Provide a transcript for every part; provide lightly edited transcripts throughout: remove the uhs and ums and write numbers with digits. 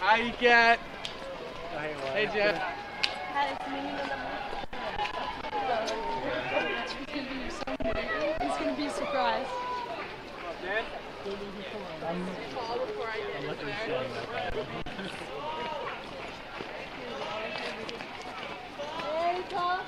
Hi, Kat. Hey, Jeff. He's gonna be surprised. Hey, Tom.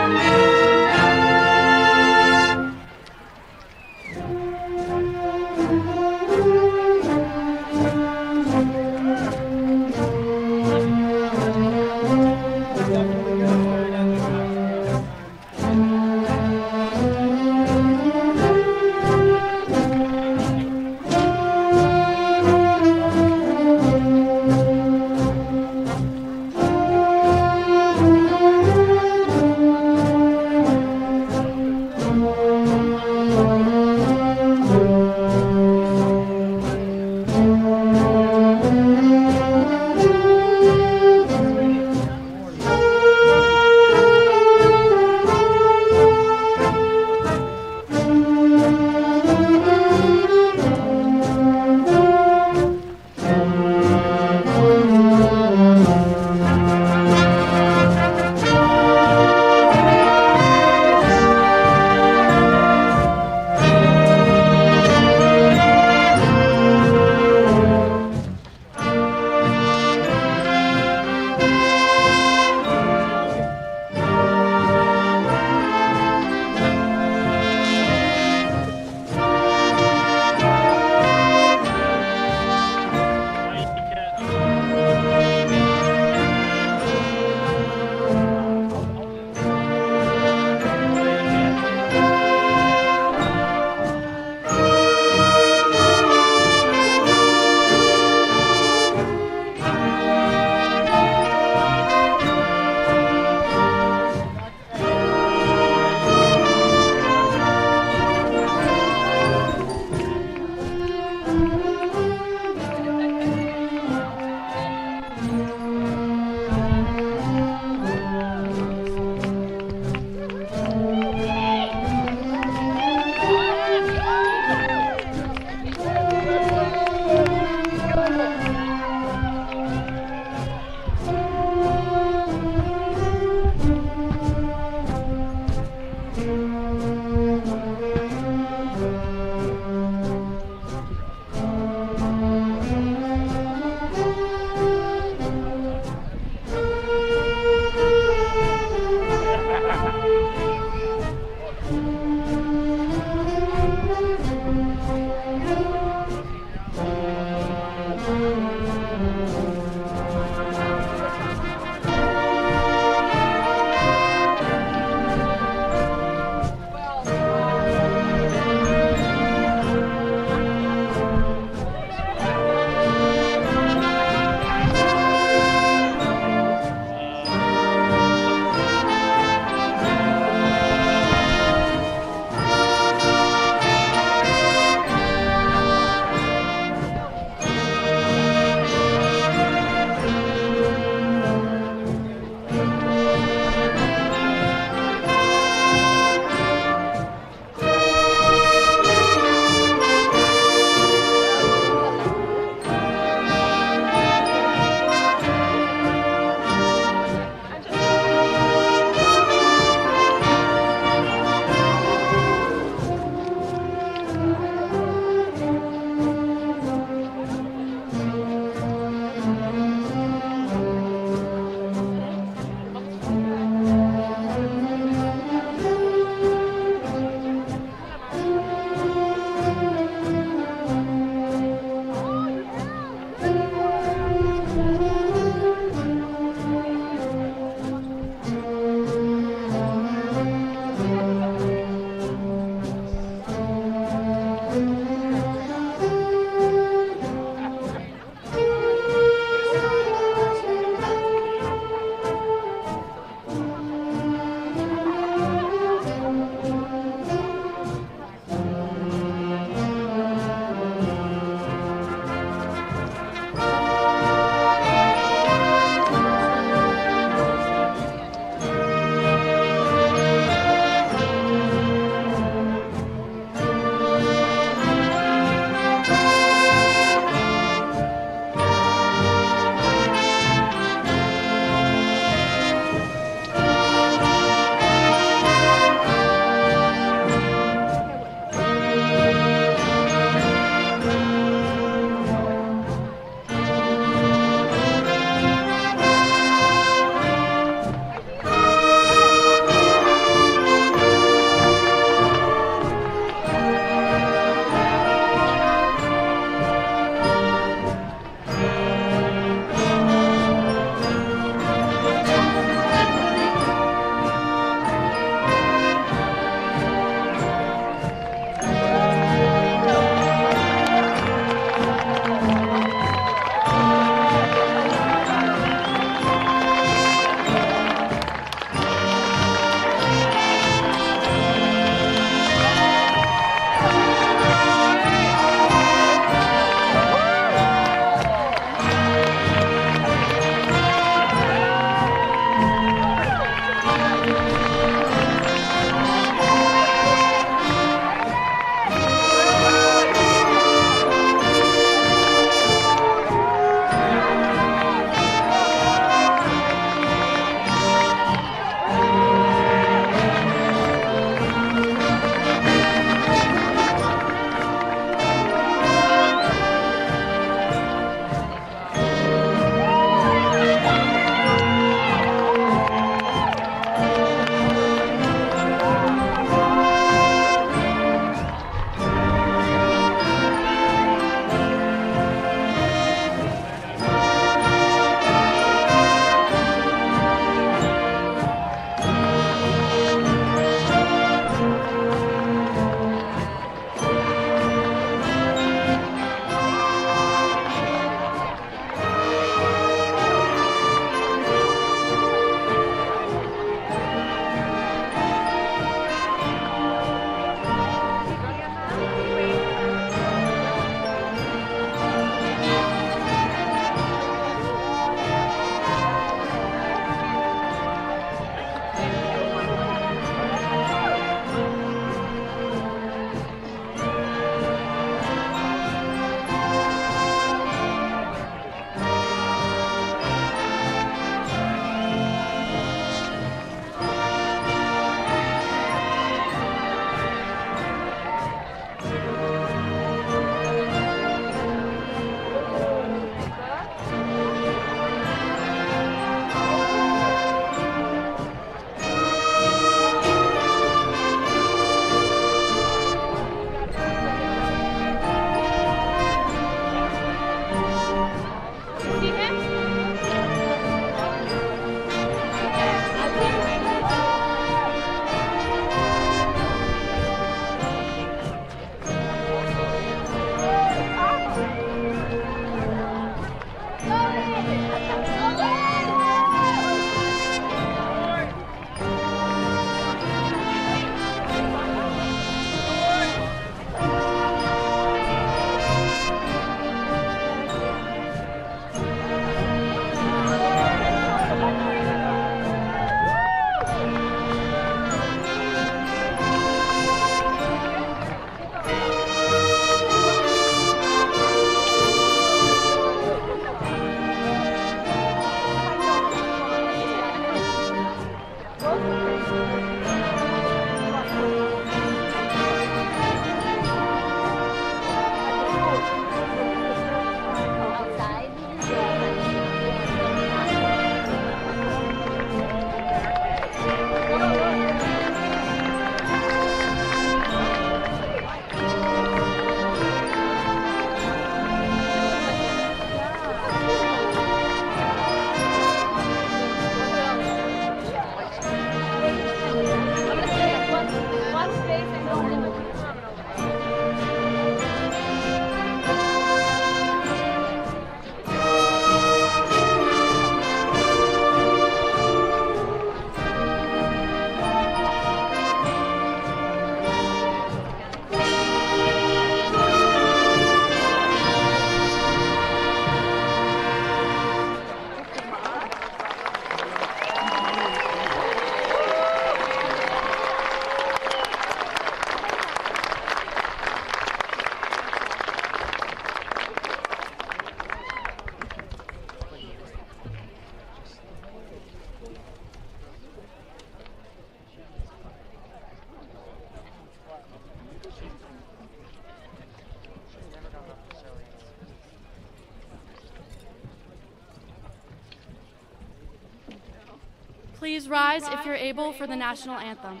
Please rise if you're able for the national anthem.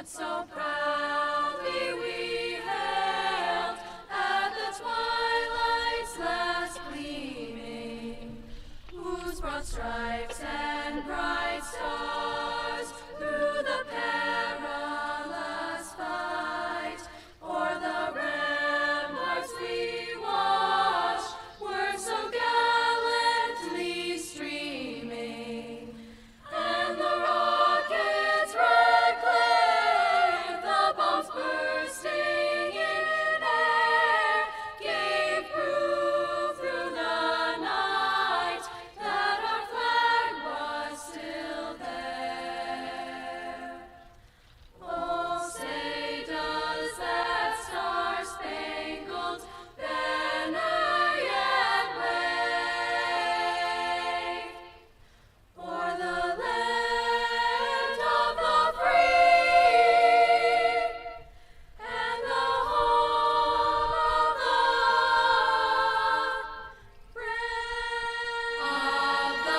So proudly we hailed at the twilight's last gleaming, whose broad stripes and bright stars through the perilous fight o'er the ramparts we watched were so gallantly streaming, and the rockets red glare, the bombs bursting in air, gave proof through the night that our flag was still there. Oh, say does that star-spangled banner yet wave o'er the land of the free and the home of the brave? Of the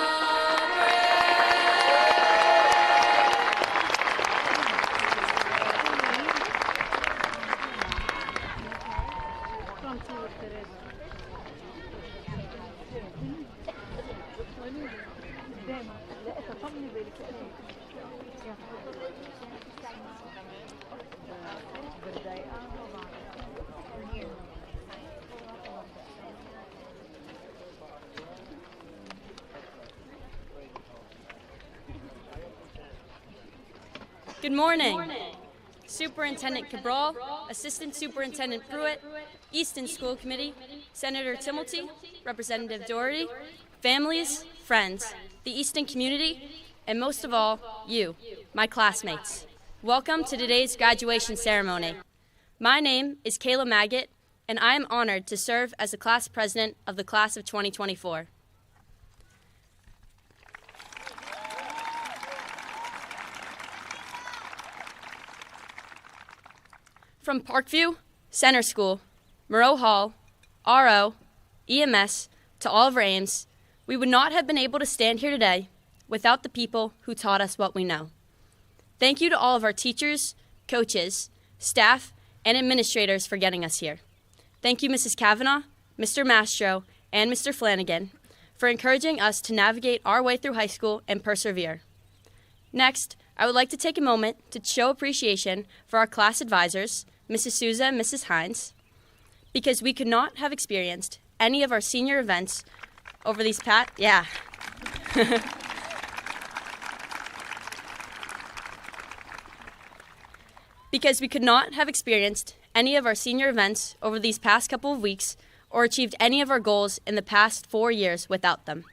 Good morning. Superintendent Cabral, Assistant Superintendent Pruitt, Easton School Committee, Senator Timilty, Representative Doherty, families, friends, the Easton community, and most of all, you, my classmates. Welcome to today's graduation ceremony. My name is Kayla Maggot, and I am honored to serve as the class president of the class of 2024. From Parkview, Center School, Moreau Hall, RO, EMS, to Oliver Ames, we would not have been able to stand here today without the people who taught us what we know. Thank you to all of our teachers, coaches, staff, and administrators for getting us here. Thank you, Mrs. Kavanaugh, Mr. Mastro, and Mr. Flanagan for encouraging us to navigate our way through high school and persevere. Next, I would like to take a moment to show appreciation for our class advisors, Mrs. Souza and Mrs. Hines, because we could not have experienced any of our senior events over these because we could not have experienced any of our senior events over these past couple of weeks or achieved any of our goals in the past 4 years without them.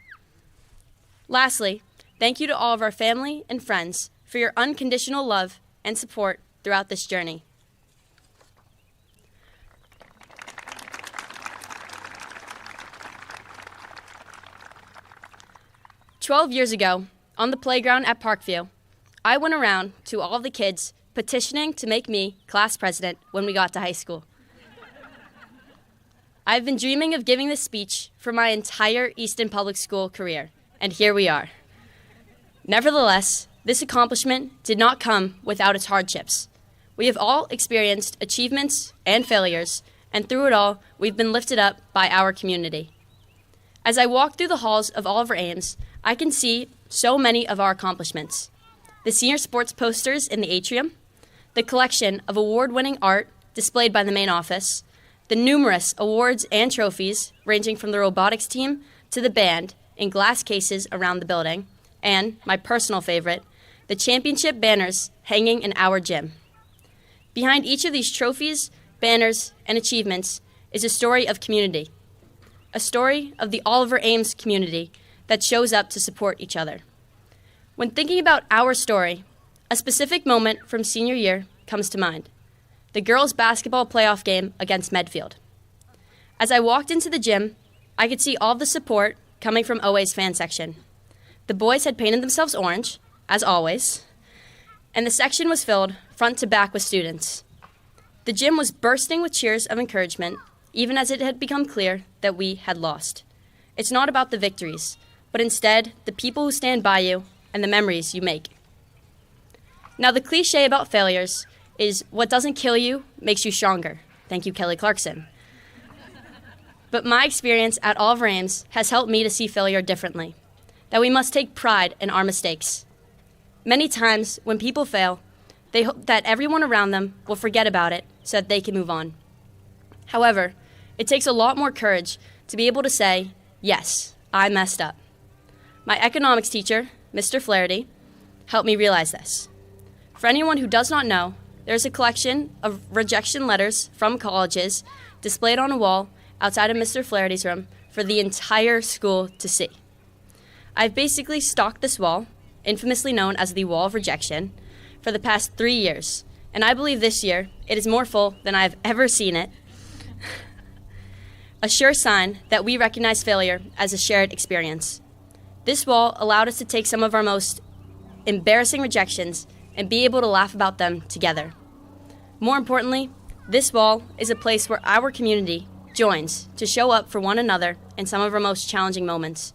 Lastly, thank you to all of our family and friends for your unconditional love and support throughout this journey. "12 years ago, on the playground at Parkview, I went around to all of the kids petitioning to make me class president when we got to high school. I've been dreaming of giving this speech for my entire Easton Public School career, and here we are. Nevertheless, this accomplishment did not come without its hardships. We have all experienced achievements and failures, and through it all, we've been lifted up by our community. As I walk through the halls of Oliver Ames, I can see so many of our accomplishments. The senior sports posters in the atrium, the collection of award-winning art displayed by the main office, the numerous awards and trophies ranging from the robotics team to the band in glass cases around the building, and, my personal favorite, the championship banners hanging in our gym. Behind each of these trophies, banners, and achievements is a story of community, a story of the Oliver Ames community that shows up to support each other. When thinking about our story, a specific moment from senior year comes to mind: the girls' basketball playoff game against Medfield. As I walked into the gym, I could see all the support coming from OA's fan section. The boys had painted themselves orange, as always, and the section was filled front to back with students. The gym was bursting with cheers of encouragement, even as it had become clear that we had lost. It's not about the victories, but instead the people who stand by you and the memories you make. Now, the cliche about failures is what doesn't kill you makes you stronger. Thank you, Kelly Clarkson. But my experience at Oliver Ames has helped me to see failure differently, that we must take pride in our mistakes. Many times when people fail, they hope that everyone around them will forget about it so that they can move on. However, it takes a lot more courage to be able to say, yes, I messed up. My economics teacher, Mr. Flaherty, helped me realize this. For anyone who does not know, there's a collection of rejection letters from colleges displayed on a wall outside of Mr. Flaherty's room for the entire school to see. I've basically stalked this wall, infamously known as the Wall of Rejection, for the past 3 years, and I believe this year it is more full than I have ever seen it. A sure sign that we recognize failure as a shared experience. This wall allowed us to take some of our most embarrassing rejections and be able to laugh about them together. More importantly, this wall is a place where our community joins to show up for one another in some of our most challenging moments.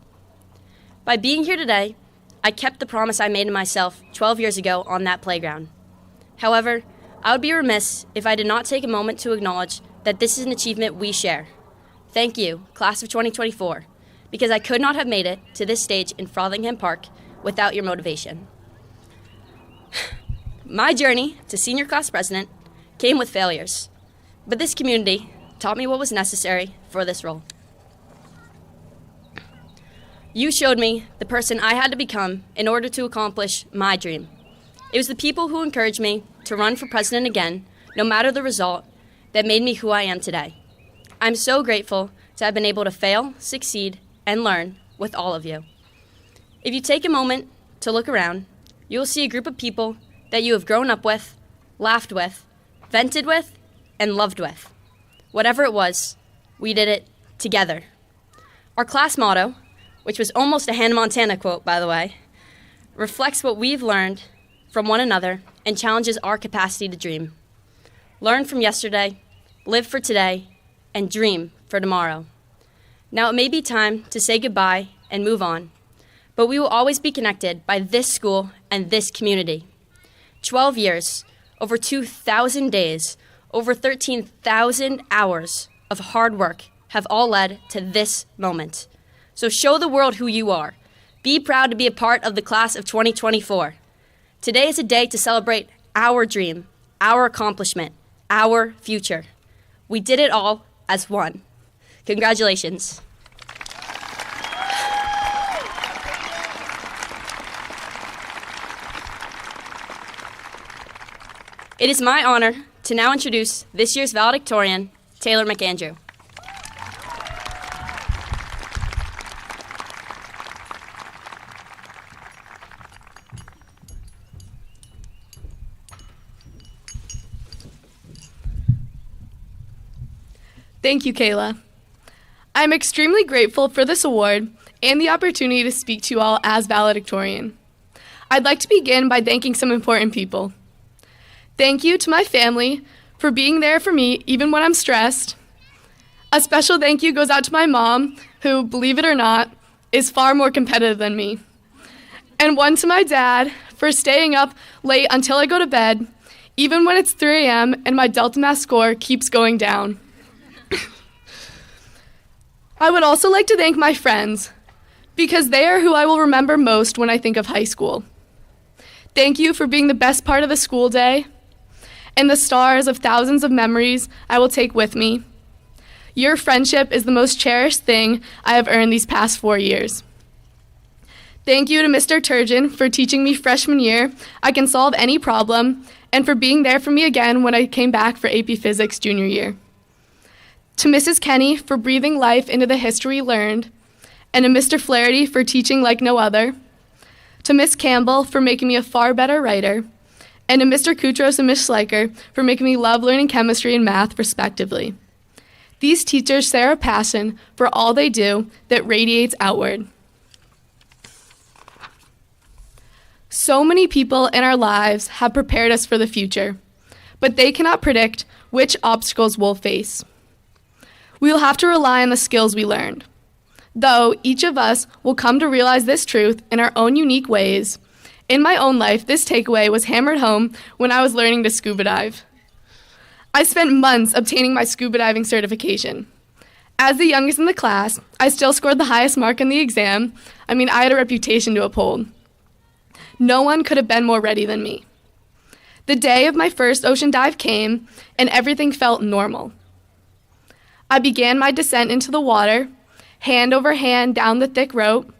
By being here today, I kept the promise I made to myself 12 years ago on that playground. However, I would be remiss if I did not take a moment to acknowledge that this is an achievement we share. Thank you, class of 2024, because I could not have made it to this stage in Frothingham Park without your motivation. My journey to senior class president came with failures, but this community taught me what was necessary for this role. You showed me the person I had to become in order to accomplish my dream. It was the people who encouraged me to run for president again, no matter the result, that made me who I am today. I'm so grateful to have been able to fail, succeed, and learn with all of you. If you take a moment to look around, you will see a group of people that you have grown up with, laughed with, vented with, and loved with. Whatever it was, we did it together. Our class motto, which was almost a Hannah Montana quote, by the way, reflects what we've learned from one another and challenges our capacity to dream. Learn from yesterday, live for today, and dream for tomorrow. Now it may be time to say goodbye and move on, but we will always be connected by this school and this community. 12 years, over 2,000 days, over 13,000 hours of hard work have all led to this moment. So show the world who you are. Be proud to be a part of the class of 2024. Today is a day to celebrate our dream, our accomplishment, our future. We did it all as one. Congratulations. It is my honor to now introduce this year's valedictorian, Taylor McAndrew. Thank you, Kayla. I'm extremely grateful for this award and the opportunity to speak to you all as valedictorian. I'd like to begin by thanking some important people. Thank you to my family for being there for me even when I'm stressed. A special thank you goes out to my mom, who, believe it or not, is far more competitive than me. And one to my dad for staying up late until I go to bed, even when it's 3 a.m. and my Delta Math score keeps going down. I would also like to thank my friends, because they are who I will remember most when I think of high school. Thank you for being the best part of the school day and the stars of thousands of memories I will take with me. Your friendship is the most cherished thing I have earned these past 4 years. Thank you to Mr. Turgeon for teaching me freshman year I can solve any problem, and for being there for me again when I came back for AP Physics junior year. To Mrs. Kenny for breathing life into the history learned, and to Mr. Flaherty for teaching like no other. To Miss Campbell for making me a far better writer, and to Mr. Koutros and Miss Schleicher for making me love learning chemistry and math, respectively. These teachers share a passion for all they do that radiates outward. So many people in our lives have prepared us for the future, but they cannot predict which obstacles we'll face. We will have to rely on the skills we learned. Though each of us will come to realize this truth in our own unique ways, in my own life, this takeaway was hammered home when I was learning to scuba dive. I spent months obtaining my scuba diving certification. As the youngest in the class, I still scored the highest mark in the exam. I had a reputation to uphold. No one could have been more ready than me. The day of my first ocean dive came, and everything felt normal. I began my descent into the water, hand over hand down the thick rope.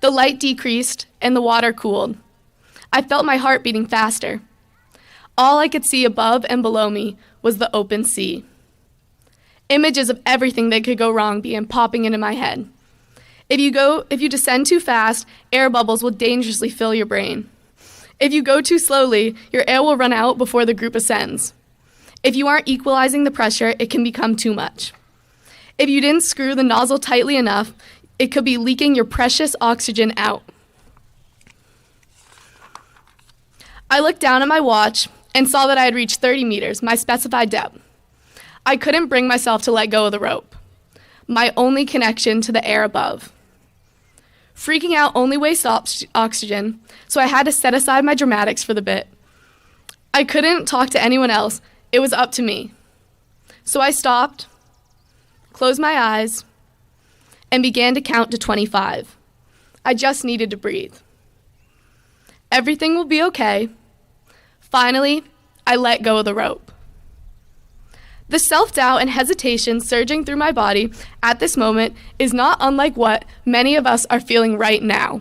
The light decreased, and the water cooled. I felt my heart beating faster. All I could see above and below me was the open sea. Images of everything that could go wrong began popping into my head. If you descend too fast, air bubbles will dangerously fill your brain. If you go too slowly, your air will run out before the group ascends. If you aren't equalizing the pressure, it can become too much. If you didn't screw the nozzle tightly enough, it could be leaking your precious oxygen out. I looked down at my watch and saw that I had reached 30 meters, my specified depth. I couldn't bring myself to let go of the rope, my only connection to the air above. Freaking out only wastes oxygen, so I had to set aside my dramatics for the bit. I couldn't talk to anyone else. It was up to me. So I stopped, closed my eyes, and began to count to 25. I just needed to breathe. Everything will be okay. Finally, I let go of the rope. The self-doubt and hesitation surging through my body at this moment is not unlike what many of us are feeling right now.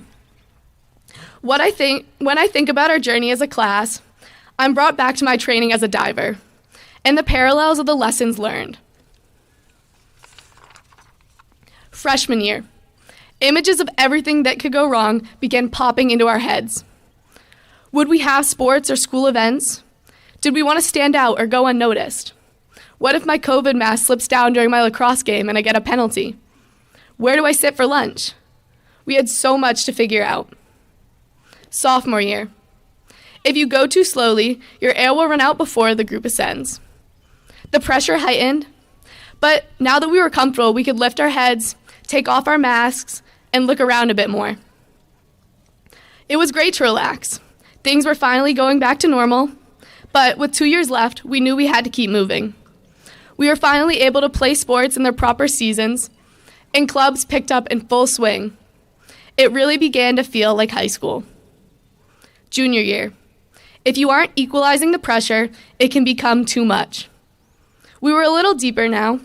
When I think about our journey as a class, I'm brought back to my training as a diver and the parallels of the lessons learned. Freshman year, images of everything that could go wrong began popping into our heads. Would we have sports or school events? Did we want to stand out or go unnoticed? What if my COVID mask slips down during my lacrosse game and I get a penalty? Where do I sit for lunch? We had so much to figure out. Sophomore year. If you go too slowly, your air will run out before the group ascends. The pressure heightened, but now that we were comfortable, we could lift our heads, take off our masks, and look around a bit more. It was great to relax. Things were finally going back to normal, but with 2 years left, we knew we had to keep moving. We were finally able to play sports in their proper seasons, and clubs picked up in full swing. It really began to feel like high school. Junior year. If you aren't equalizing the pressure, it can become too much. We were a little deeper now.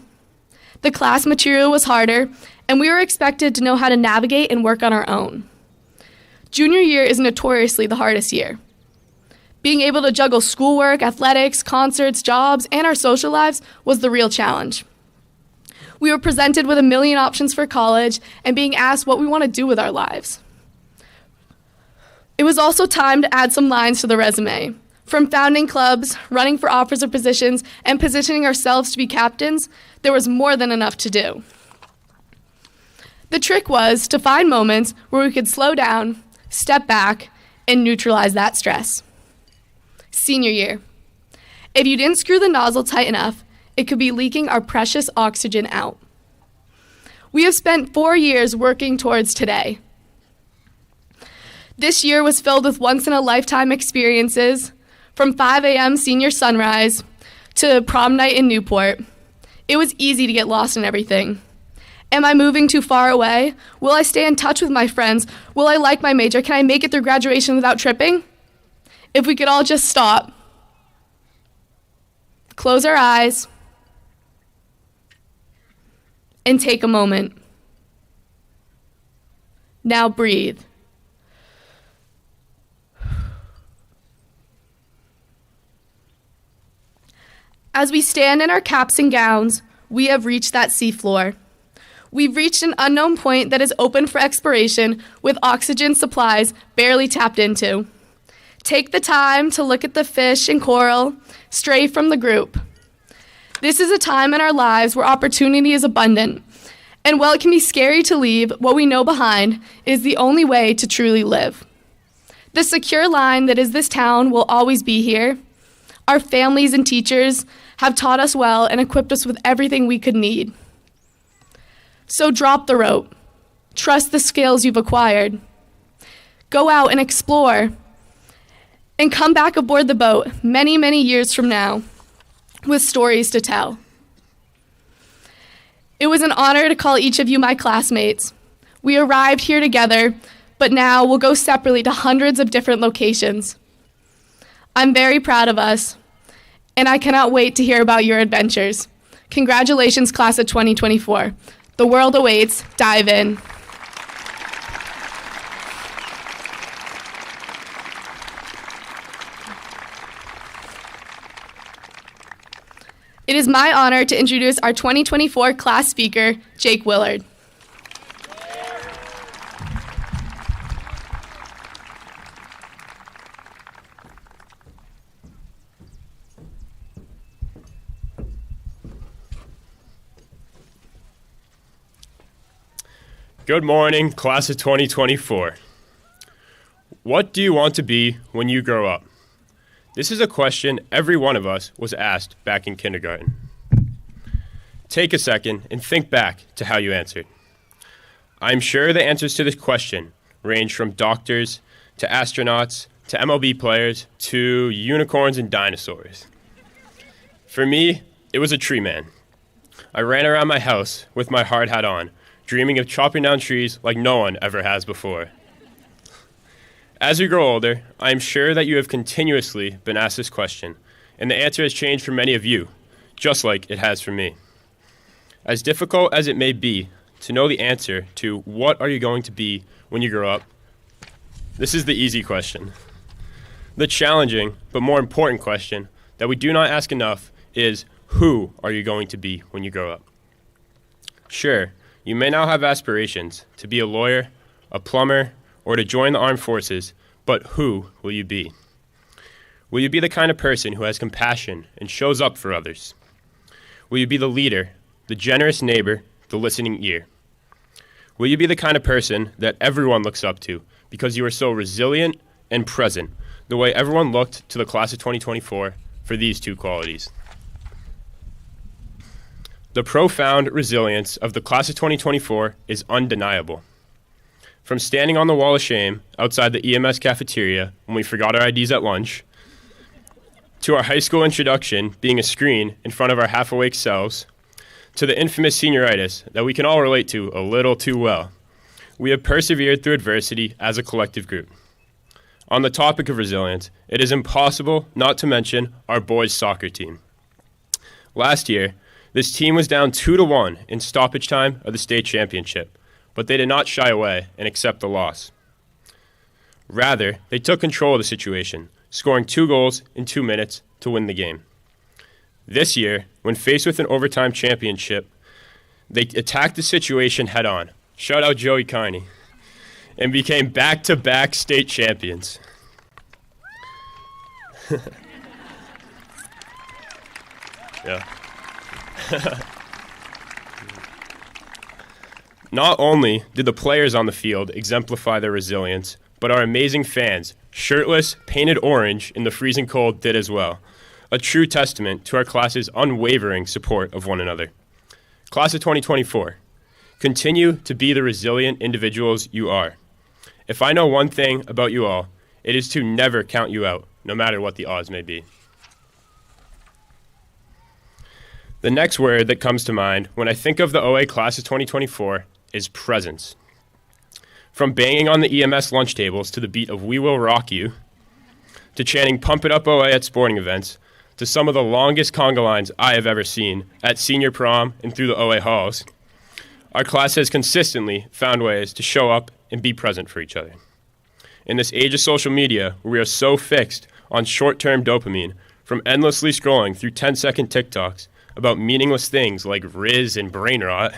The class material was harder, and we were expected to know how to navigate and work on our own. Junior year is notoriously the hardest year. Being able to juggle schoolwork, athletics, concerts, jobs, and our social lives was the real challenge. We were presented with a million options for college and being asked what we want to do with our lives. It was also time to add some lines to the resume. From founding clubs, running for offers or positions, and positioning ourselves to be captains, there was more than enough to do. The trick was to find moments where we could slow down, step back, and neutralize that stress. Senior year. If you didn't screw the nozzle tight enough, it could be leaking our precious oxygen out. We have spent 4 years working towards today. This year was filled with once-in-a-lifetime experiences, from 5 a.m. senior sunrise to prom night in Newport. It was easy to get lost in everything. Am I moving too far away? Will I stay in touch with my friends? Will I like my major? Can I make it through graduation without tripping? If we could all just stop, close our eyes, and take a moment. Now breathe. As we stand in our caps and gowns, we have reached that seafloor. We've reached an unknown point that is open for exploration with oxygen supplies barely tapped into. Take the time to look at the fish and coral, stray from the group. This is a time in our lives where opportunity is abundant. And while it can be scary to leave, what we know behind is the only way to truly live. The secure line that is this town will always be here. Our families and teachers have taught us well and equipped us with everything we could need. So drop the rope. Trust the skills you've acquired. Go out and explore. And come back aboard the boat many, many years from now with stories to tell. It was an honor to call each of you my classmates. We arrived here together, but now we'll go separately to hundreds of different locations. I'm very proud of us, and I cannot wait to hear about your adventures. Congratulations, class of 2024. The world awaits. Dive in. It is my honor to introduce our 2024 class speaker, Jake Willard. Good morning, class of 2024. What do you want to be when you grow up? This is a question every one of us was asked back in kindergarten. Take a second and think back to how you answered. I'm sure the answers to this question range from doctors to astronauts to MLB players to unicorns and dinosaurs. For me, it was a tree man. I ran around my house with my hard hat on, dreaming of chopping down trees like no one ever has before. As we grow older, I am sure that you have continuously been asked this question, and the answer has changed for many of you, just like it has for me. As difficult as it may be to know the answer to what are you going to be when you grow up, this is the easy question. The challenging, but more important question that we do not ask enough is, who are you going to be when you grow up? Sure, you may now have aspirations to be a lawyer, a plumber, or to join the armed forces, but who will you be? Will you be the kind of person who has compassion and shows up for others? Will you be the leader, the generous neighbor, the listening ear? Will you be the kind of person that everyone looks up to because you are so resilient and present, the way everyone looked to the class of 2024 for these two qualities? The profound resilience of the class of 2024 is undeniable. From standing on the wall of shame outside the EMS cafeteria when we forgot our IDs at lunch, to our high school introduction being a screen in front of our half-awake selves, to the infamous senioritis that we can all relate to a little too well, we have persevered through adversity as a collective group. On the topic of resilience, it is impossible not to mention our boys' soccer team. Last year, this team was down 2-1 in stoppage time of the state championship, but they did not shy away and accept the loss. Rather, they took control of the situation, scoring 2 goals in 2 minutes to win the game. This year, when faced with an overtime championship, they attacked the situation head on. Shout out Joey Carney. And became back-to-back state champions. Yeah. Not only did the players on the field exemplify their resilience, but our amazing fans, shirtless, painted orange in the freezing cold, did as well. A true testament to our class's unwavering support of one another. Class of 2024, continue to be the resilient individuals you are. If I know one thing about you all, it is to never count you out, no matter what the odds may be. The next word that comes to mind when I think of the OA class of 2024 is presence. From banging on the EMS lunch tables to the beat of We Will Rock You, to chanting Pump It Up OA at sporting events, to some of the longest conga lines I have ever seen at senior prom and through the OA halls, our class has consistently found ways to show up and be present for each other. In this age of social media, where we are so fixed on short-term dopamine, from endlessly scrolling through 10-second TikToks about meaningless things like Riz and brain rot,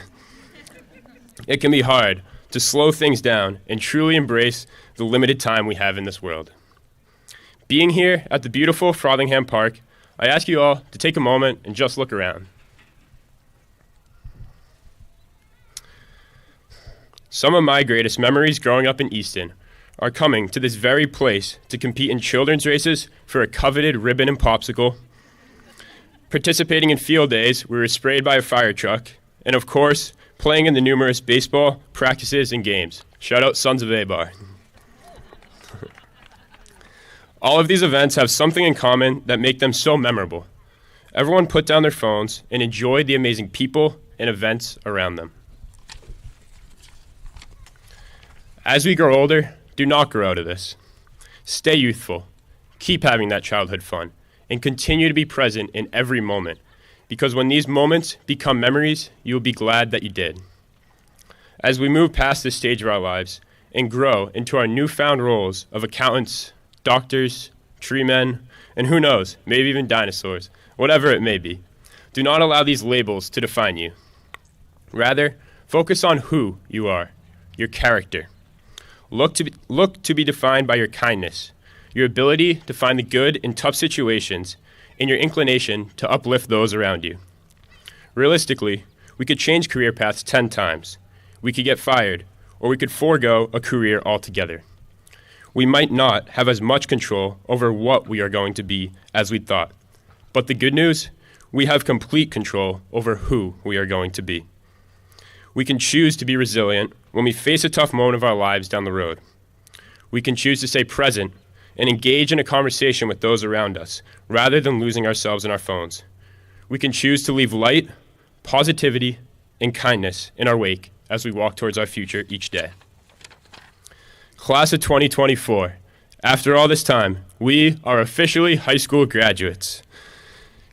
it can be hard to slow things down and truly embrace the limited time we have in this world. Being here at the beautiful Frothingham Park, I ask you all to take a moment and just look around. Some of my greatest memories growing up in Easton are coming to this very place to compete in children's races for a coveted ribbon and popsicle, participating in field days where we were sprayed by a fire truck, and of course, playing in the numerous baseball practices and games. Shout out Sons of A-Bar. All of these events have something in common that make them so memorable. Everyone put down their phones and enjoyed the amazing people and events around them. As we grow older, do not grow out of this. Stay youthful, keep having that childhood fun, and continue to be present in every moment, because when these moments become memories, you will be glad that you did. As we move past this stage of our lives and grow into our newfound roles of accountants, doctors, tree men, and who knows, maybe even dinosaurs, whatever it may be, do not allow these labels to define you. Rather, focus on who you are, your character. Look to be defined by your kindness, your ability to find the good in tough situations, and your inclination to uplift those around you. Realistically, we could change career paths 10 times. We could get fired, or we could forego a career altogether. We might not have as much control over what we are going to be as we thought. But the good news, we have complete control over who we are going to be. We can choose to be resilient when we face a tough moment of our lives down the road. We can choose to stay present and engage in a conversation with those around us, rather than losing ourselves in our phones. We can choose to leave light, positivity, and kindness in our wake as we walk towards our future each day. Class of 2024, after all this time, we are officially high school graduates.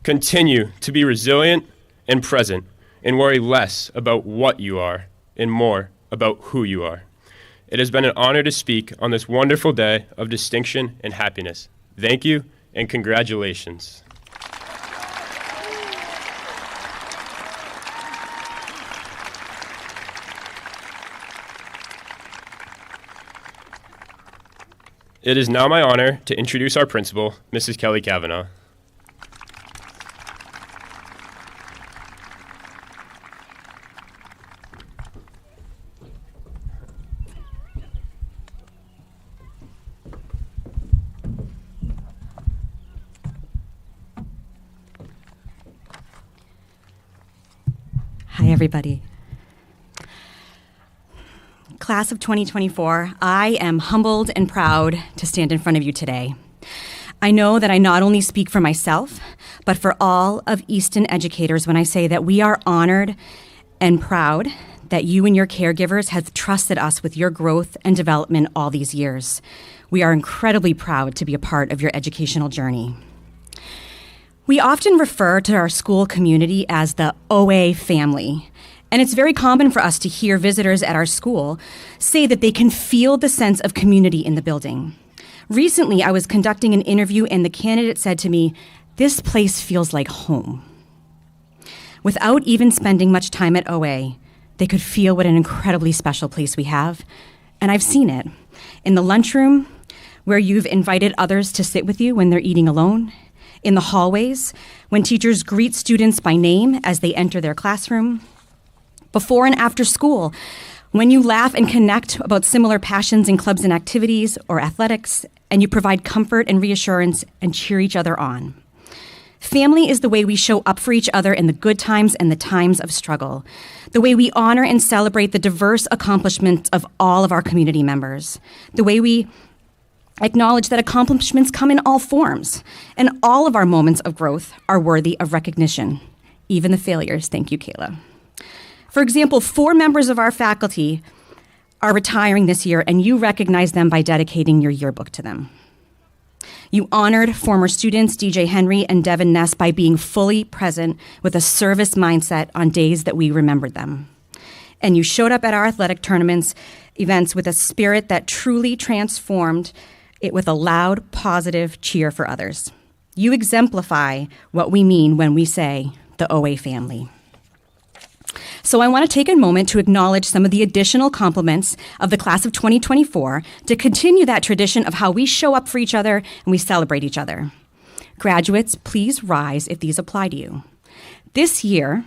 Continue to be resilient and present, and worry less about what you are and more about who you are. It has been an honor to speak on this wonderful day of distinction and happiness. Thank you and congratulations. It is now my honor to introduce our principal, Mrs. Kelly Kavanaugh. Hi, everybody. Class of 2024, I am humbled and proud to stand in front of you today. I know that I not only speak for myself, but for all of Easton educators when I say that we are honored and proud that you and your caregivers have trusted us with your growth and development all these years. We are incredibly proud to be a part of your educational journey. We often refer to our school community as the OA family, and it's very common for us to hear visitors at our school say that they can feel the sense of community in the building. Recently, I was conducting an interview and the candidate said to me, "This place feels like home." Without even spending much time at OA, they could feel what an incredibly special place we have, and I've seen it. In the lunchroom, where you've invited others to sit with you when they're eating alone, in the hallways, when teachers greet students by name as they enter their classroom, before and after school, when you laugh and connect about similar passions in clubs and activities or athletics, and you provide comfort and reassurance and cheer each other on. Family is the way we show up for each other in the good times and the times of struggle, the way we honor and celebrate the diverse accomplishments of all of our community members, the way we acknowledge that accomplishments come in all forms, and all of our moments of growth are worthy of recognition, even the failures. Thank you, Kayla. For example, 4 members of our faculty are retiring this year, and you recognize them by dedicating your yearbook to them. You honored former students DJ Henry and Devin Ness by being fully present with a service mindset on days that we remembered them. And you showed up at our athletic tournaments, events with a spirit that truly transformed it with a loud, positive cheer for others. You exemplify what we mean when we say the OA family. So I want to take a moment to acknowledge some of the additional compliments of the class of 2024 to continue that tradition of how we show up for each other and we celebrate each other. Graduates, please rise if these apply to you. This year,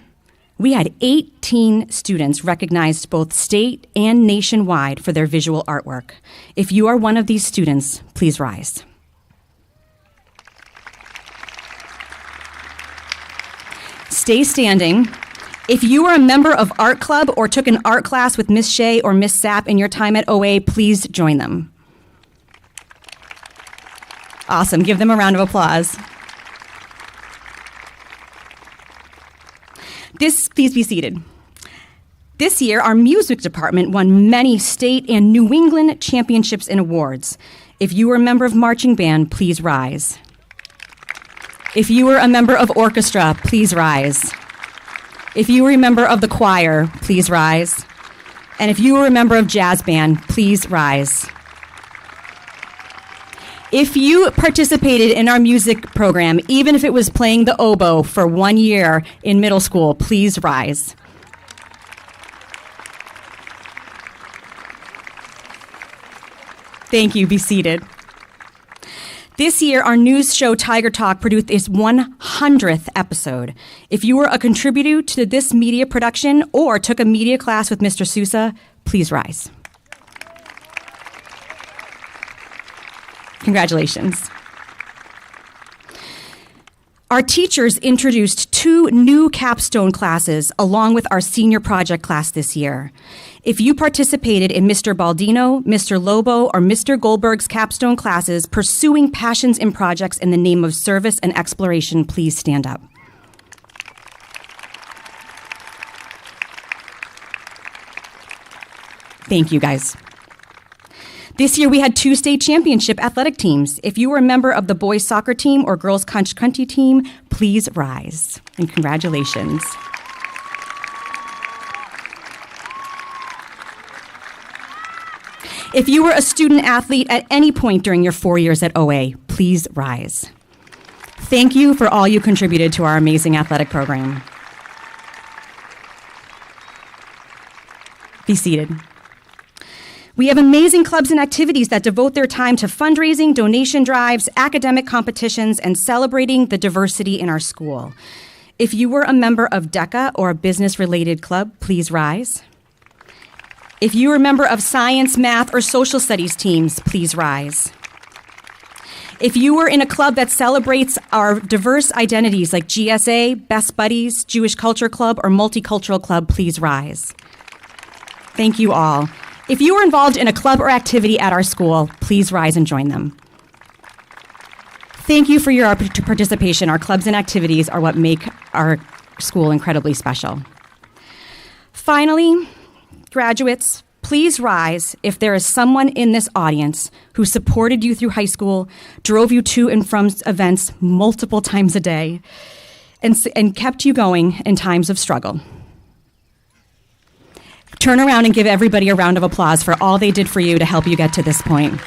we had 18 students recognized both state and nationwide for their visual artwork. If you are one of these students, please rise. Stay standing. If you are a member of art club or took an art class with Miss Shea or Miss Sapp in your time at OA, please join them. Awesome. Give them a round of applause. Please be seated. This year, our music department won many state and New England championships and awards. If you are a member of marching band, please rise. If you are a member of orchestra, please rise. If you are a member of the choir, please rise. And if you are a member of jazz band, please rise. If you participated in our music program, even if it was playing the oboe for 1 year in middle school, please rise. Thank you. Be seated. This year, our news show Tiger Talk produced its 100th episode. If you were a contributor to this media production or took a media class with Mr. Sousa, please rise. Congratulations. Our teachers introduced 2 new capstone classes along with our senior project class this year. If you participated in Mr. Baldino, Mr. Lobo, or Mr. Goldberg's capstone classes pursuing passions and projects in the name of service and exploration, please stand up. Thank you, guys. This year, we had 2 state championship athletic teams. If you were a member of the boys soccer team or girls cross country team, please rise. And congratulations. If you were a student athlete at any point during your 4 years at OA, please rise. Thank you for all you contributed to our amazing athletic program. Be seated. We have amazing clubs and activities that devote their time to fundraising, donation drives, academic competitions, and celebrating the diversity in our school. If you were a member of DECA or a business-related club, please rise. If you are a member of science, math, or social studies teams, please rise. If you were in a club that celebrates our diverse identities like GSA, Best Buddies, Jewish Culture Club, or Multicultural Club, please rise. Thank you all. If you are involved in a club or activity at our school, please rise and join them. Thank you for your participation. Our clubs and activities are what make our school incredibly special. Finally, graduates, please rise if there is someone in this audience who supported you through high school, drove you to and from events multiple times a day, and kept you going in times of struggle. Turn around and give everybody a round of applause for all they did for you to help you get to this point.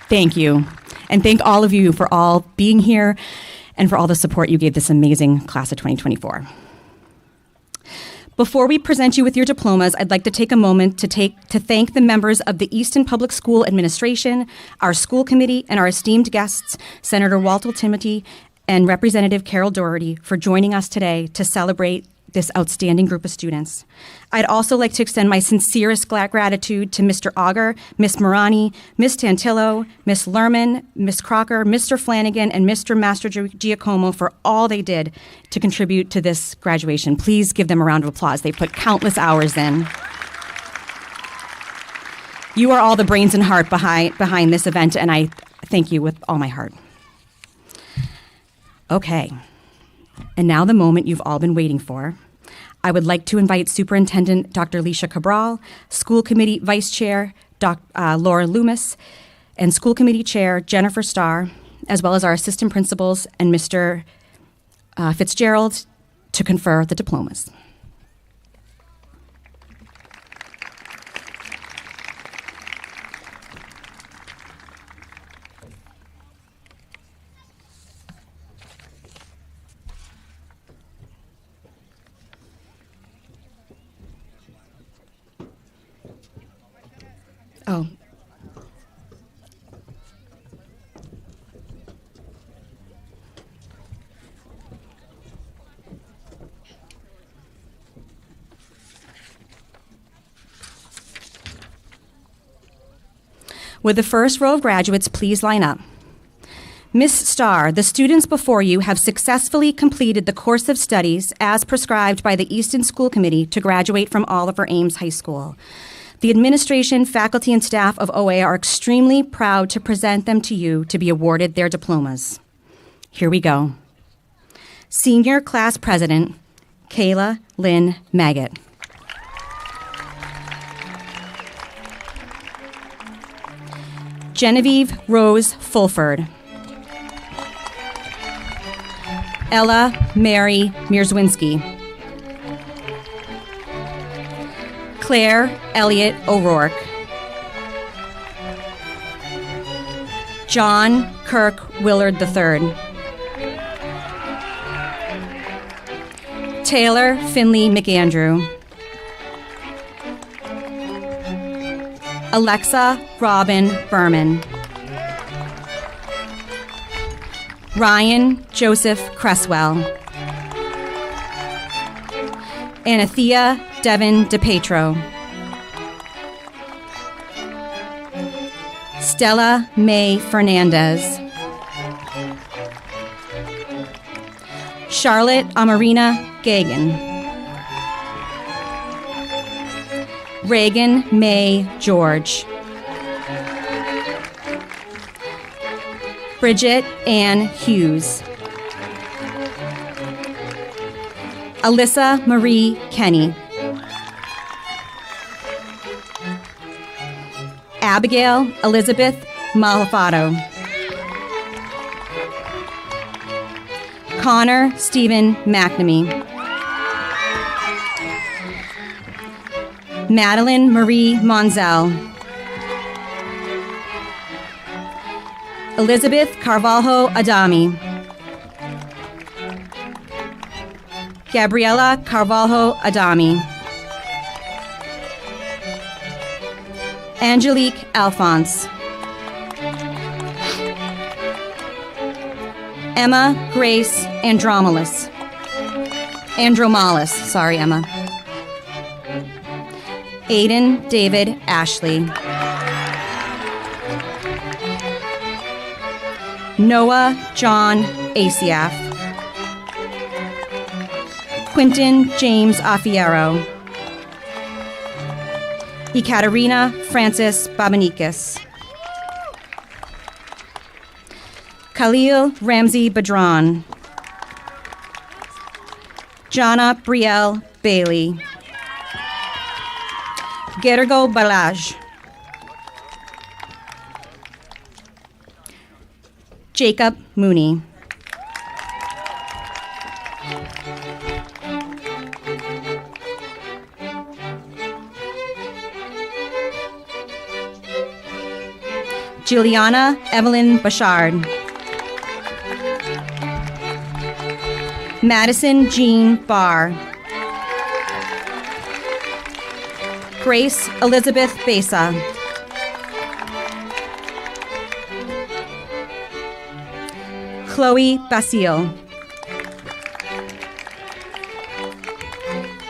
Thank you. And thank all of you for all being here and for all the support you gave this amazing class of 2024. Before we present you with your diplomas, I'd like to take a moment to thank the members of the Easton Public School Administration, our school committee, and our esteemed guests, Senator Walter Timothy and Representative Carol Doherty, for joining us today to celebrate this outstanding group of students. I'd also like to extend my sincerest gratitude to Mr. Auger, Ms. Morani, Ms. Tantillo, Ms. Lerman, Ms. Crocker, Mr. Flanagan, and Mr. Master Giacomo for all they did to contribute to this graduation. Please give them a round of applause. They put countless hours in. You are all the brains and heart behind this event, and I thank you with all my heart. Okay, and now the moment you've all been waiting for. I would like to invite Superintendent Dr. Alicia Cabral, School Committee Vice Chair Laura Loomis, and School Committee Chair Jennifer Starr, as well as our Assistant Principals and Mr. Fitzgerald, to confer the diplomas. Oh. Would the first row of graduates please line up? Miss Starr, the students before you have successfully completed the course of studies as prescribed by the Easton School Committee to graduate from Oliver Ames High School. The administration, faculty, and staff of OA are extremely proud to present them to you to be awarded their diplomas. Here we go. Senior Class President, Kayla Lynn Maggot. Genevieve Rose Fulford. Ella Mary Mierzwinski. Claire Elliott O'Rourke. John Kirk Willard III. Taylor Finley McAndrew. Alexa Robin Berman. Ryan Joseph Cresswell. Anathea Devin DePetro. Stella May Fernandez. Charlotte Amarina Gagan. Reagan May George. Bridget Ann Hughes. Alyssa Marie Kenny. Abigail Elizabeth Malafato. Connor Stephen McNamee. Madeline Marie Monzel. Elizabeth Carvalho Adami. Gabriela Carvalho Adami. Angelique Alphonse. Emma Grace Andromalis. Sorry, Emma. Aiden David Ashley. Noah John Asiaf. Quinton James Afiero. Ekaterina Francis Babanikis. Khalil Ramsey Badran. Jana Brielle Bailey. Gergo Balaj. Jacob Mooney. Juliana Evelyn Bashard. Madison Jean Barr. Grace Elizabeth Besa. Chloe Basile.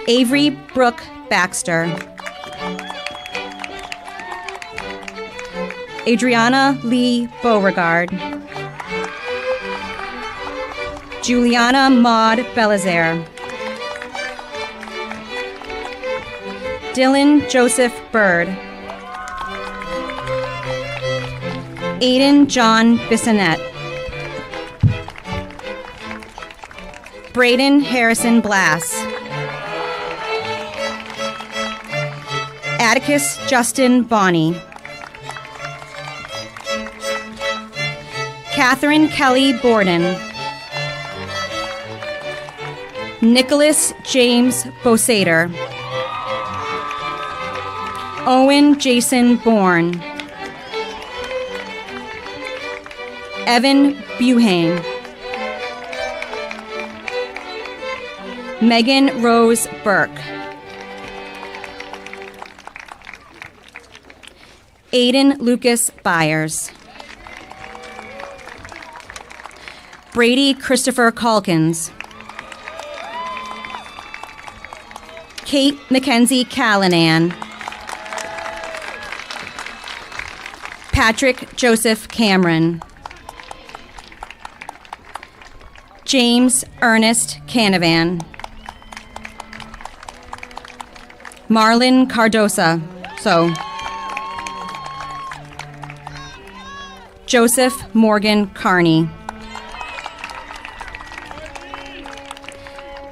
Avery Brooke Baxter. Adriana Lee Beauregard. Juliana Maud Belizaire. Dylan Joseph Bird. Aiden John Bissonette. Braden Harrison Blass. Atticus Justin Bonney. Catherine Kelly Borden. Nicholas James Bosader. Owen Jason Bourne. Evan Buhane. Megan Rose Burke. Aiden Lucas Byers. Brady Christopher Calkins. Kate Mackenzie Callanan. Patrick Joseph Cameron. James Ernest Canavan. Marlon Cardosa. Joseph Morgan Carney.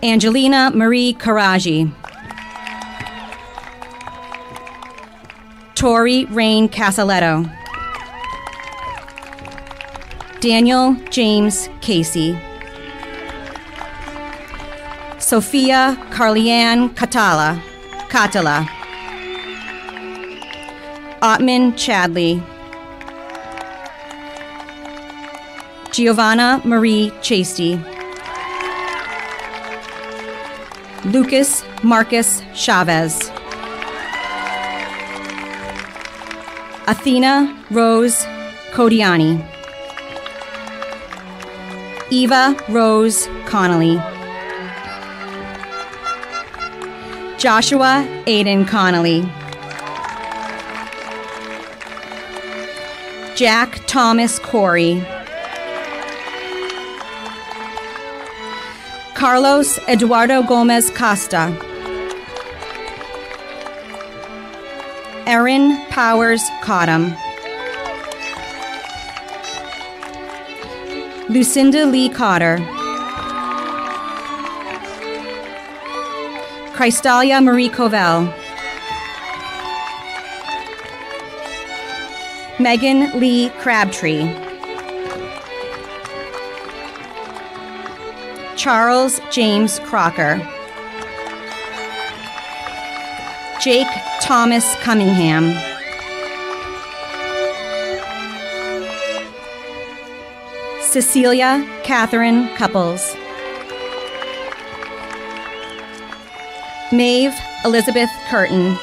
Angelina Marie Karaji. Tori Rain Casaletto. Daniel James Casey. Sophia Carlianne Catala. Ottman Chadley. Giovanna Marie Chasty. Lucas Marcus Chavez. Athena Rose Codiani. Eva Rose Connolly. Joshua Aiden Connolly. Jack Thomas Corey. Carlos Eduardo Gomez Costa. Erin Powers Cottom. Lucinda Lee Cotter. Christalia Marie Covell. Megan Lee Crabtree. Charles James Crocker. Jake Thomas Cunningham. Cecilia Catherine Couples. Maeve Elizabeth Curtin.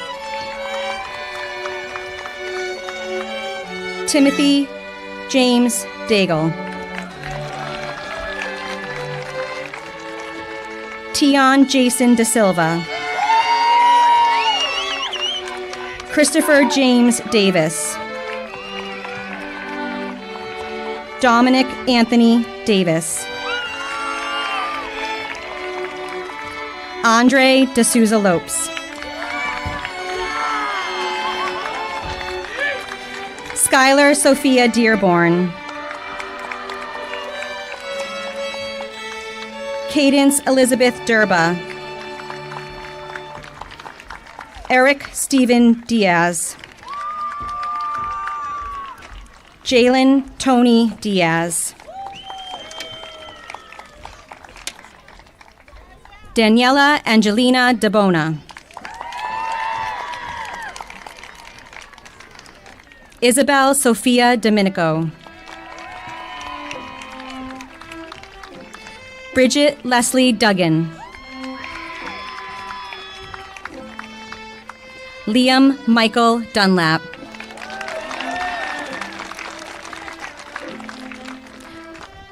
Timothy James Daigle. Tion Jason Da Silva. Christopher James Davis. Dominic Anthony Davis. Andre D'Souza Lopes. Skylar Sophia Dearborn. Cadence Elizabeth Durba. Eric Stephen Diaz. Jalen Tony Diaz. Daniela Angelina DeBona. Isabel Sophia Domenico. Bridget Leslie Duggan. Liam Michael Dunlap.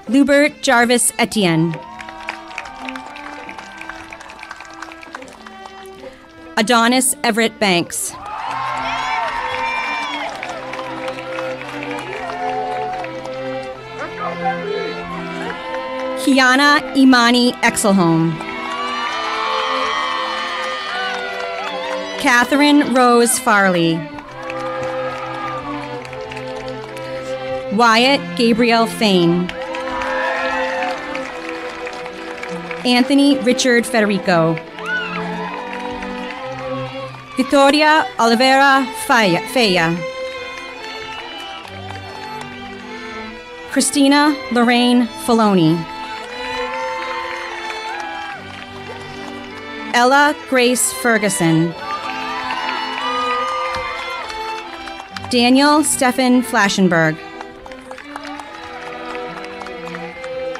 Lubert Jarvis Etienne. Adonis Everett Banks. Kiana Imani Exelholm. Catherine Rose Farley. Wyatt Gabriel Fain. Anthony Richard Federico. Victoria Oliveira Feya. Christina Lorraine Filoni. Ella Grace Ferguson. Daniel Stephan Flaschenberg.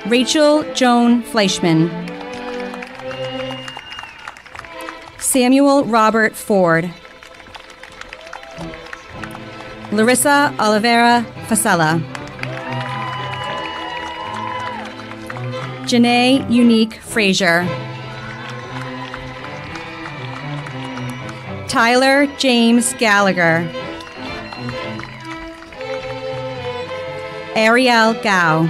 Rachel Joan Fleischman. Samuel Robert Ford. Larissa Oliveira Fasella. Janae Unique Frazier. Tyler James Gallagher. Ariel Gao.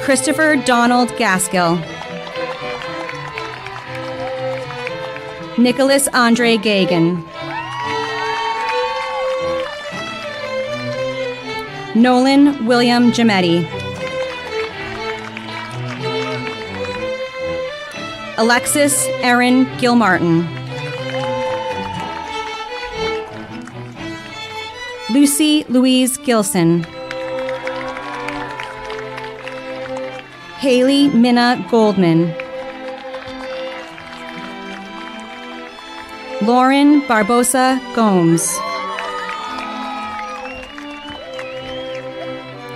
Christopher Donald Gaskill. Nicholas Andre Gagan. Nolan William Giametti. Alexis Erin Gilmartin. Lucy Louise Gilson. Haley Minna Goldman. Lauren Barbosa Gomes.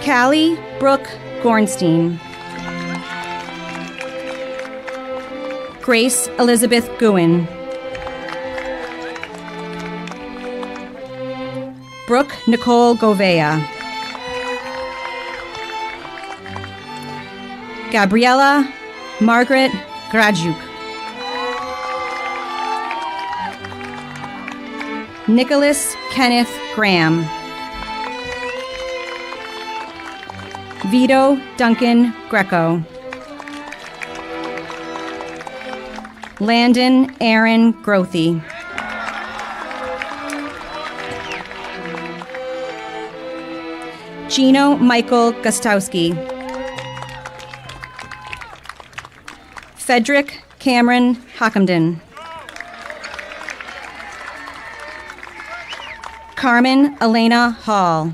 Callie Brooke Gornstein. Grace Elizabeth Guin. Brooke Nicole Govea. Gabriella Margaret Grajuk. Nicholas Kenneth Graham. Vito Duncan Greco. Landon Aaron Grothy. Gino Michael Gostowski. Frederick Cameron Hockamden. Carmen Elena Hall.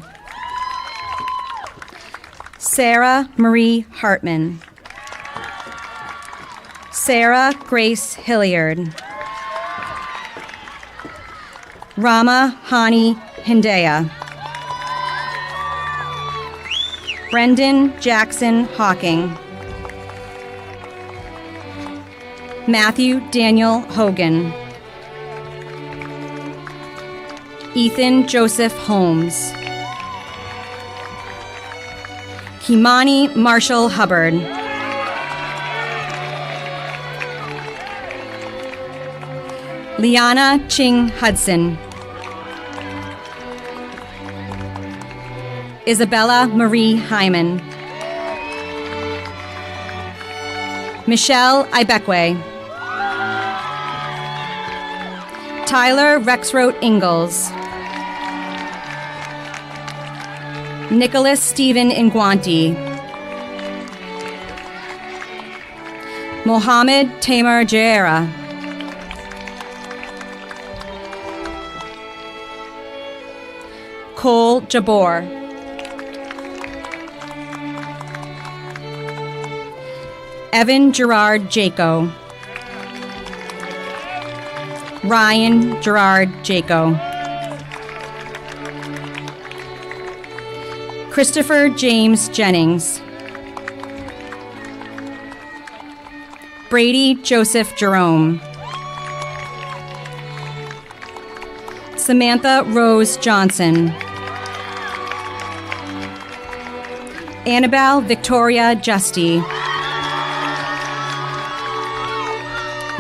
Sarah Marie Hartman. Sarah Grace Hilliard. Rama Hani Hindea. Brendan Jackson Hawking. Matthew Daniel Hogan. Ethan Joseph Holmes. Kimani Marshall Hubbard. Liana Ching Hudson. Isabella Marie Hyman. Michelle Ibekwe. Tyler Rexroth Ingalls. Nicholas Stephen Ingwanti. Mohammed Tamer Jaera. Cole Jabor. Evan Gerard Jaco. Ryan Gerard Jaco. Christopher James Jennings. Brady Joseph Jerome. Samantha Rose Johnson. Annabelle Victoria Justy.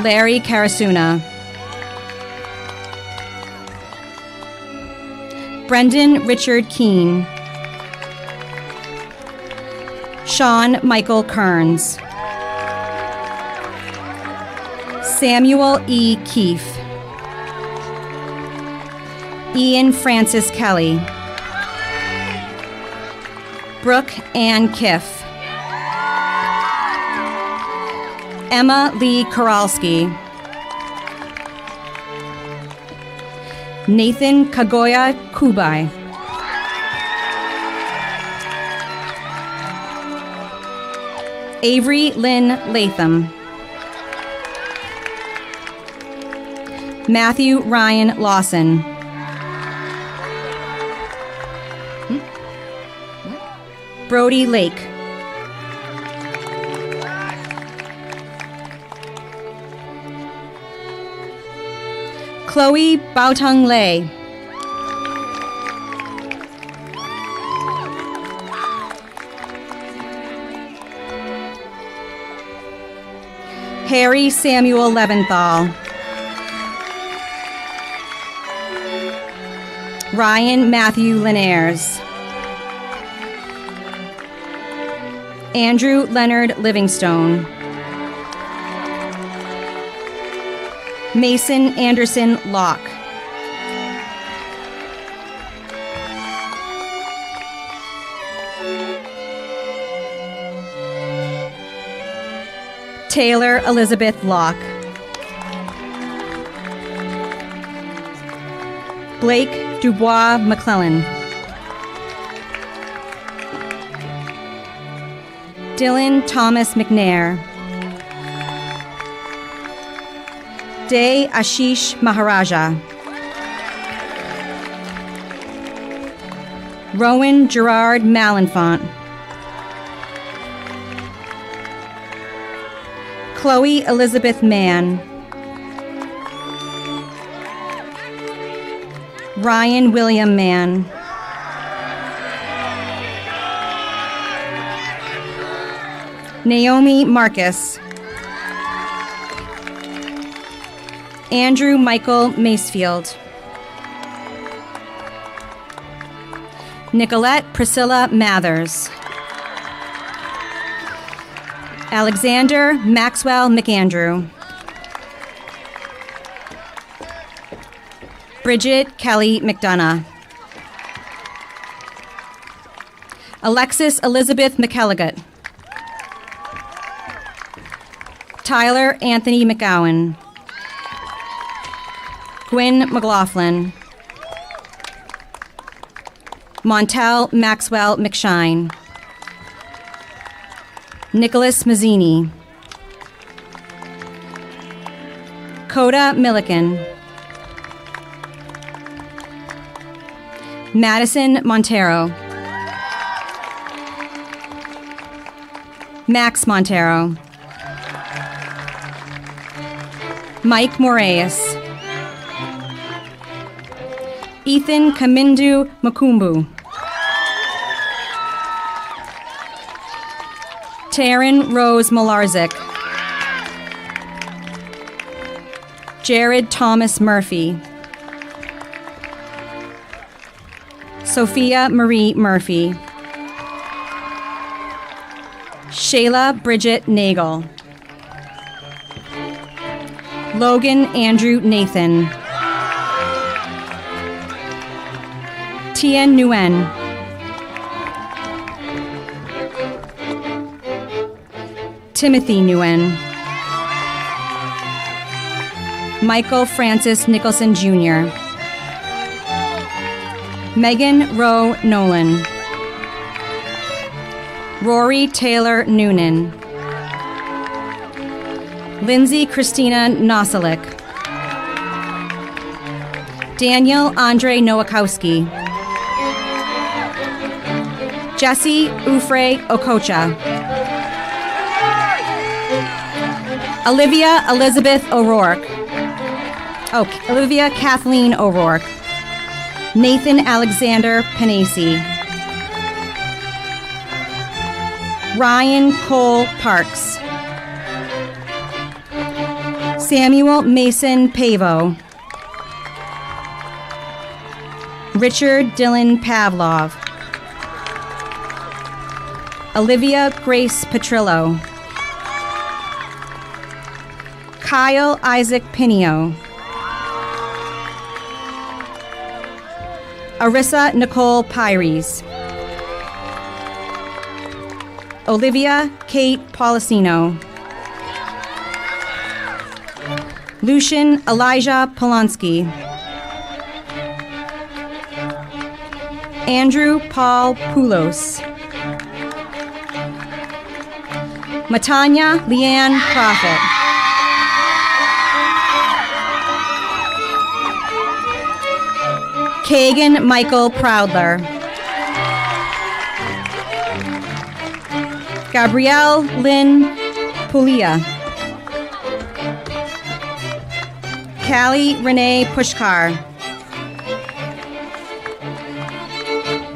Larry Karasuna. Brendan Richard Keene. Sean Michael Kearns. Samuel E. Keefe. Ian Francis Kelly. Brooke Ann Kiff. Emma Lee Koralski. Nathan Kagoya Kubai. Avery Lynn Latham. Matthew Ryan Lawson. Brody Lake. Chloe Baotong Lei. Harry Samuel Leventhal. Ryan Matthew Linares. Andrew Leonard Livingstone. Mason Anderson Locke. Taylor Elizabeth Locke. Blake Dubois McClellan. Dylan Thomas McNair. Day Ashish Maharaja. Rowan Gerard Malenfant. Chloe Elizabeth Mann. Ryan William Mann. Naomi Marcus. Andrew Michael Macefield. Nicolette Priscilla Mathers. Alexander Maxwell McAndrew. Bridget Kelly McDonough. Alexis Elizabeth McElligott. Tyler Anthony McGowan. Gwyn McLaughlin. Montel Maxwell McShine. Nicholas Mazzini. Coda Milliken. Madison Montero. Max Montero. Mike Moraes. Ethan Kamindu Makumbu. Taryn Rose Malarzik. Jared Thomas Murphy. Sophia Marie Murphy. Shayla Bridget Nagel. Logan Andrew Nathan. Tien Nguyen. Timothy Nguyen. Michael Francis Nicholson Jr. Megan Rowe Nolan. Rory Taylor Noonan. Lindsay Christina Nosalik. Daniel Andre Nowakowski. Jesse Ufre Okocha. Olivia Elizabeth O'Rourke. Olivia Kathleen O'Rourke. Nathan Alexander Panesi. Ryan Cole Parks. Samuel Mason Pavo. Richard Dylan Pavlov. Olivia Grace Petrillo. Kyle Isaac Pinio. Arissa Nicole Pires. Olivia Kate Policino. Lucian Elijah Polonsky. Andrew Paul Poulos. Matanya Leanne Prophet. Kagan Michael Proudler. Gabrielle Lynn Pulia. Callie Renee Pushkar.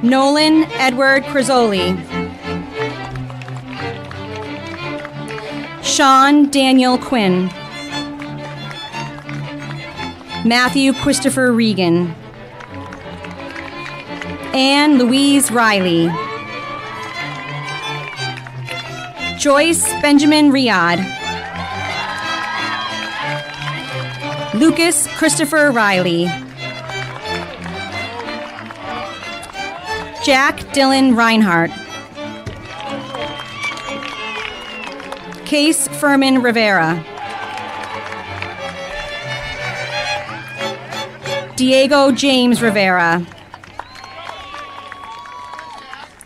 Nolan Edward Crisoli. Sean Daniel Quinn. Matthew Christopher Regan. Anne Louise Riley. Joyce Benjamin Riyad. Lucas Christopher Riley. Jack Dylan Reinhardt. Case Furman Rivera. Diego James Rivera.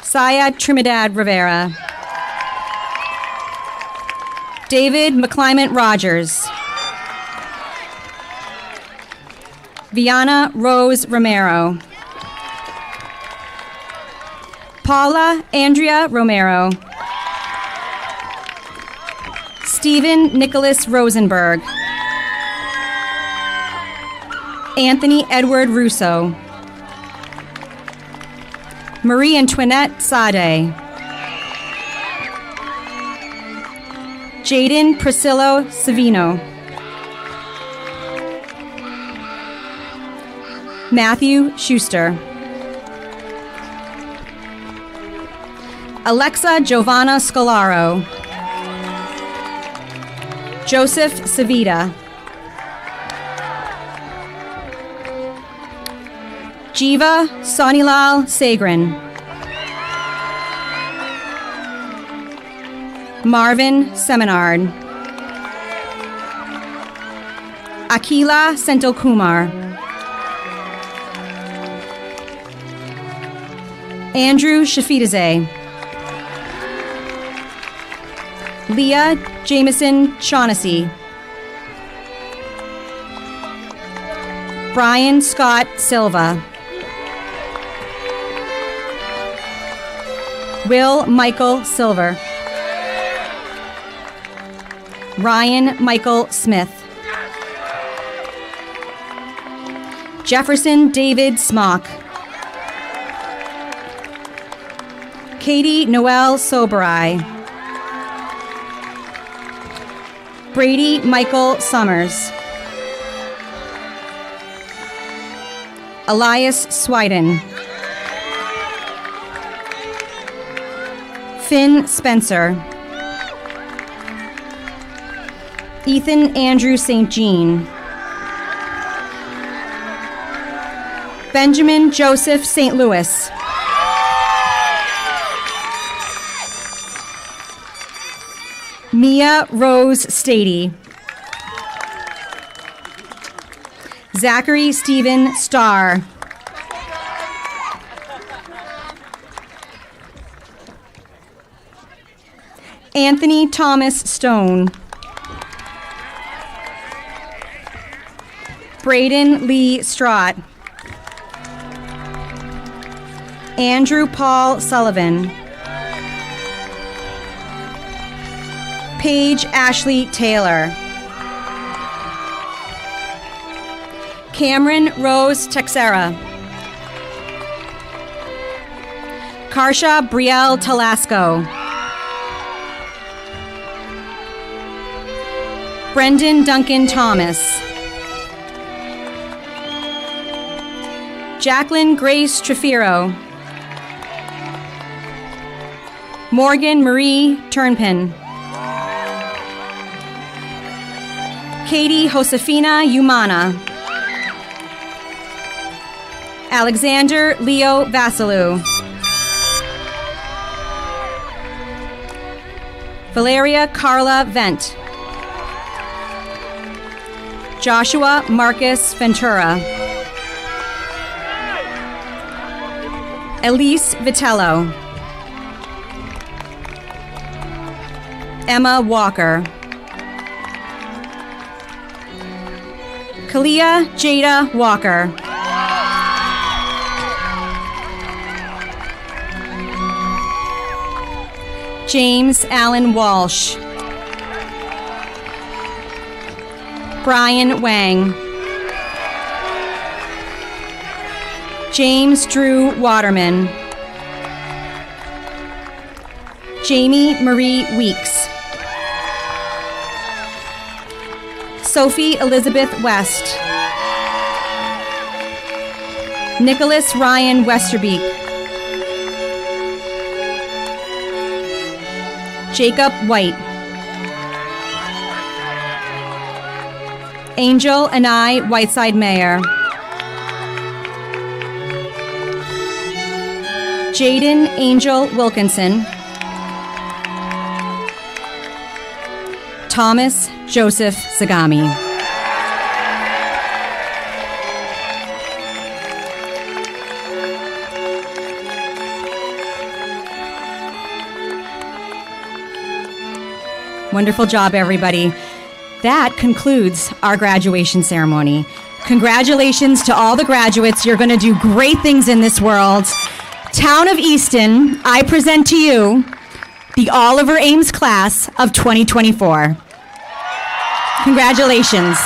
Syed Trinidad Rivera. David McClimate Rogers. Viana Rose Romero. Paula Andrea Romero. Stephen Nicholas Rosenberg. Anthony Edward Russo. Marie Antoinette Sade. Jaden Priscillo Savino. Matthew Schuster. Alexa Giovanna Scolaro. Joseph Savita. Jiva Sonilal Sagran. Marvin Seminard. Akila Sentokumar. Andrew Shafidaze. Leah Jameson Shaughnessy. Brian Scott Silva. Will Michael Silver. Ryan Michael Smith. Jefferson David Smock. Katie Noel Soberai. Brady Michael Summers. Elias Swiden. Finn Spencer. Ethan Andrew St. Jean. Benjamin Joseph St. Louis. Mia Rose Stady. Zachary Stephen Starr. Anthony Thomas Stone. Braden Lee Strott. Andrew Paul Sullivan. Paige Ashley Taylor. Cameron Rose Texera. Karsha Brielle Talasco. Brendan Duncan Thomas. Jacqueline Grace Trefiro. Morgan Marie Turnpin. Katie Josefina Umana. Alexander Leo Vasilou. Valeria Carla Vent. Joshua Marcus Ventura. Elise Vitello. Emma Walker. Kalia Jada Walker. James Allen Walsh. Brian Wang. James Drew Waterman. Jamie Marie Weeks. Sophie Elizabeth West. Nicholas Ryan Westerbeek. Jacob White. Angel Anai Whiteside Mayer. Jaden Angel Wilkinson. Thomas Joseph Sagami. Wonderful job, everybody. That concludes our graduation ceremony. Congratulations to all the graduates. You're going to do great things in this world. Town of Easton, I present to you the Oliver Ames class of 2024. Congratulations.